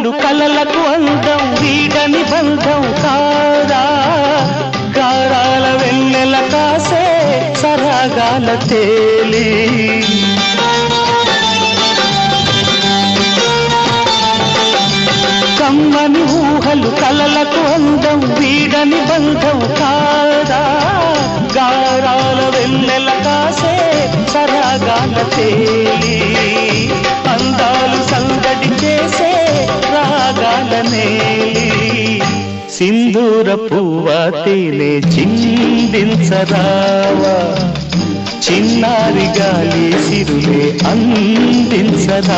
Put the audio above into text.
ఊహలు కలలకు అందం వీడని బంధం కాదా గారాల వెన్నెల కాసే సరాగాల తేలి కమ్మని ఊహలు కలలకు అందం వీడని బంధం కాదా గారాల వెన్నెల కాసే సరాగాల తేలి అందాలు సందడి చేసే రాగాలనే సింధూర పువ్వ తేనె చిందించరావా చిన్నారి గాలి సిరులే అందించరావా